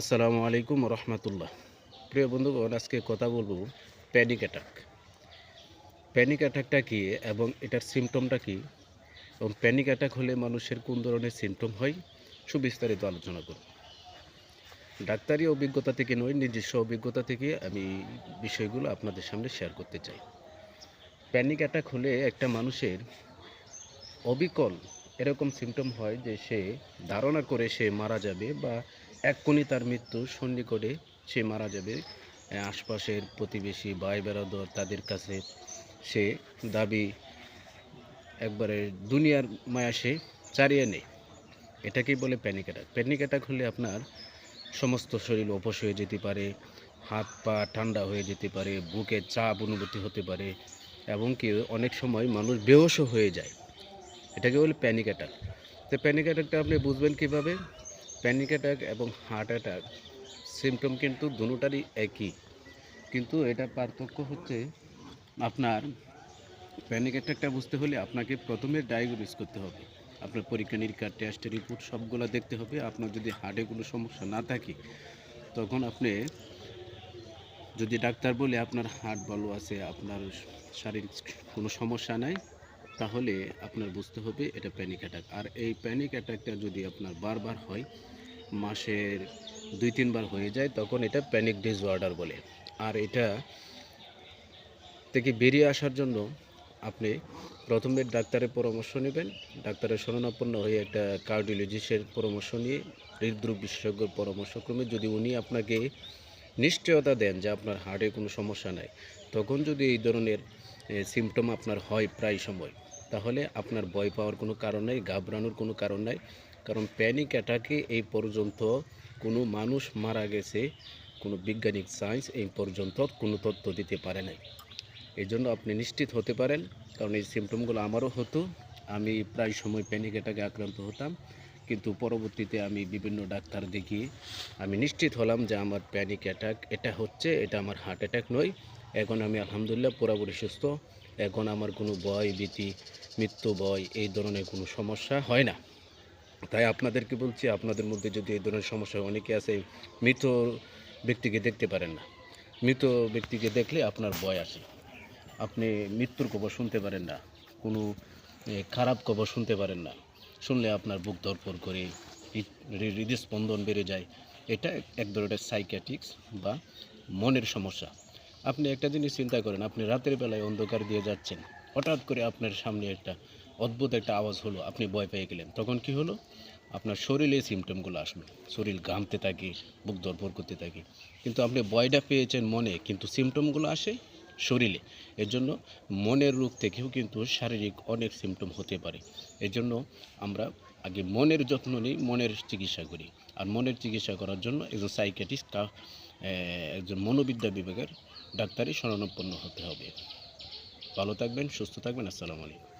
আসসালামু আলাইকুম রহমতুল্লাহ। প্রিয় বন্ধুগণ, আজকে কথা বলবো প্যানিক অ্যাটাক। প্যানিক অ্যাটাকটা কী এবং এটার সিমটমটা কী, এবং প্যানিক অ্যাটাক হলে মানুষের কোন ধরনের সিমটম হয়, সুবিস্তারিত আলোচনা করব। ডাক্তারি অভিজ্ঞতা থেকে নয়, নিজস্ব অভিজ্ঞতা থেকে আমি বিষয়গুলো আপনাদের সামনে শেয়ার করতে চাই। প্যানিক অ্যাটাক হলে একটা মানুষের অবিকল এরকম সিমটম হয় যে সে ধারণা করে সে মারা যাবে, বা এক্ষুনি তার মৃত্যু সন্নিকটে, সে মারা যাবে। আশপাশের প্রতিবেশী ভাই বেরাদর তাদের কাছে সে দাবি একবারে দুনিয়ার মায়া সে চারিয়ে নেয়। এটাকেই বলে প্যানিক অ্যাটাক। প্যানিক অ্যাটাক হলে আপনার সমস্ত শরীর অবশ হয়ে যেতে পারে, হাত পা ঠান্ডা হয়ে যেতে পারে, বুকে চাপ অনুভূতি হতে পারে, এবং কি অনেক সময় মানুষ বেহোশও হয়ে যায়। এটাকে বলে প্যানিক অ্যাটাক। তো প্যানিক অ্যাটাকটা আপনি বুঝবেন কীভাবে? প্যানিক অ্যাটাক এবং হার্ট অ্যাটাক সিমটম কিন্তু দুটোটারই একই, কিন্তু এটা পার্থক্য হচ্ছে আপনার প্যানিক অ্যাটাকটা বুঝতে হলে আপনাকে প্রথমে ডায়াগনোস করতে হবে। আপনার পরীক্ষা নিরীক্ষা, টেস্ট রিপোর্ট সবগুলো দেখতে হবে। আপনার যদি হার্টে কোনো সমস্যা না থাকে, তখন আপনি যদি ডাক্তার বলে আপনার হার্ট ভালো আছে, আপনার শারীরিক কোনো সমস্যা নাই, তাহলে আপনার বুঝতে হবে এটা প্যানিক অ্যাটাক। আর এই প্যানিক অ্যাটাকটা যদি আপনার বারবার হয়, মাসের 2-3 বার হয়ে যায়, তখন এটা প্যানিক ডিসঅর্ডার বলে। আর এটা থেকে বেরিয়ে আসার জন্য আপনি প্রথমে ডাক্তারের পরামর্শ নেবেন। ডাক্তারের শরণাপন্ন হয়ে একটা কার্ডিওলজিস্টের পরামর্শ নিয়ে, হৃদরোগ বিশেষজ্ঞর পরামর্শক্রমে যদি উনি আপনাকে নিশ্চয়তা দেন যে আপনার হার্টে কোনো সমস্যা নাই, তখন যদি এই ধরনের সিমটম আপনার হয় প্রায় সময়, তাহলে আপনার ভয় পাওয়ার কোনো কারণ নেই, ঘাবড়ানোর কোনো কারণ নাই। কারণ প্যানিক অ্যাটাকে এই পর্যন্ত কোনো মানুষ মারা গেছে, কোনো বৈজ্ঞানিক সায়েন্স এই পর্যন্ত কোনো তথ্য দিতে পারে নাই। এই জন্য আপনি নিশ্চিত হতে পারেন, কারণ এই সিমটমগুলো আমারও হতো। আমি প্রায় সময় প্যানিক অ্যাটাকে আক্রান্ত হতাম, কিন্তু পরবর্তীতে আমি বিভিন্ন ডাক্তার দেখিয়ে আমি নিশ্চিত হলাম যে আমার প্যানিক অ্যাটাক এটা হচ্ছে, এটা আমার হার্ট অ্যাটাক নয়। এখন আমি আলহামদুলিল্লাহ পুরোপুরি সুস্থ। এখন আমার কোনো ভয় ভীতি, মৃত্যু ভয় এই ধরনের কোনো সমস্যা হয় না। তাই আপনাদেরকে বলছি, আপনাদের মধ্যে যদি এই ধরনের সমস্যা, অনেকে আছে মৃত ব্যক্তিকে দেখতে পারেন না, মৃত ব্যক্তিকে দেখলে আপনার ভয় আসে, আপনি মৃত্যুর খবর শুনতে পারেন না, কোনো খারাপ খবর শুনতে পারেন না, শুনলে আপনার বুক ধড়ফড় করে, হৃদস্পন্দন বেড়ে যায়। এটা এক ধরনের সাইকিয়াট্রিক্স বা মনের সমস্যা। আপনি একটা জিনিস চিন্তা করেন, আপনি রাতের বেলায় অন্ধকার দিয়ে যাচ্ছেন, হঠাৎ করে আপনার সামনে একটা অদ্ভুত একটা আওয়াজ হলো, আপনি ভয় পেয়ে গেলেন। তখন কি হলো? আপনার শরীরে সিমটমগুলো আসলো, শরীর ঘামতে থাকে, বুক ধড়ফড় করতে থাকে। কিন্তু আপনি ভয়টা পেয়েছেন মনে, কিন্তু সিমটমগুলো আসে শরীরে। এর জন্য মনের রোগ থেকেও কিন্তু শারীরিক অনেক সিমটম হতে পারে। এজন্য আমরা আগে মনের যত্ন নিই, মনের চিকিৎসা করি। আর মনের চিকিৎসা করার জন্য একজন সাইকিয়াট্রিস্ট, একজন মনোবিদ্যা বিভাগের ডাক্তারের শরণাপন্ন হতে হবে। ভালো থাকবেন, সুস্থ থাকবেন। আসসালামু আলাইকুম।